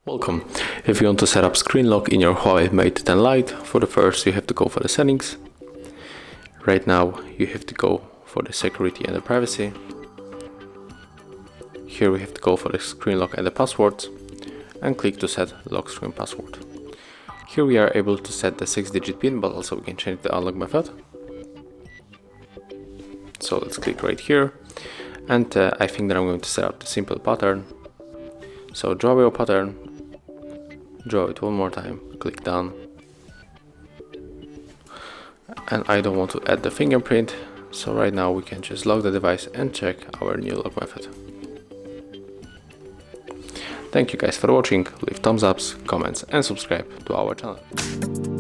Welcome. If you want to set up screen lock in your HUAWEI Mate 10 Lite, for the first you have to go for the settings. Right now you have to go for the security and the privacy. Here we have to go for the screen lock and the passwords and click to set lock screen password. Here we are able to set the 6-digit PIN, but also we can change the unlock method. So let's click right here, and I think that I'm going to set up the simple pattern. So draw your pattern, draw it one more time, click done. And I don't want to add the fingerprint, so right now we can just lock the device and check our new lock method. Thank you guys for watching, leave thumbs ups, comments and subscribe to our channel.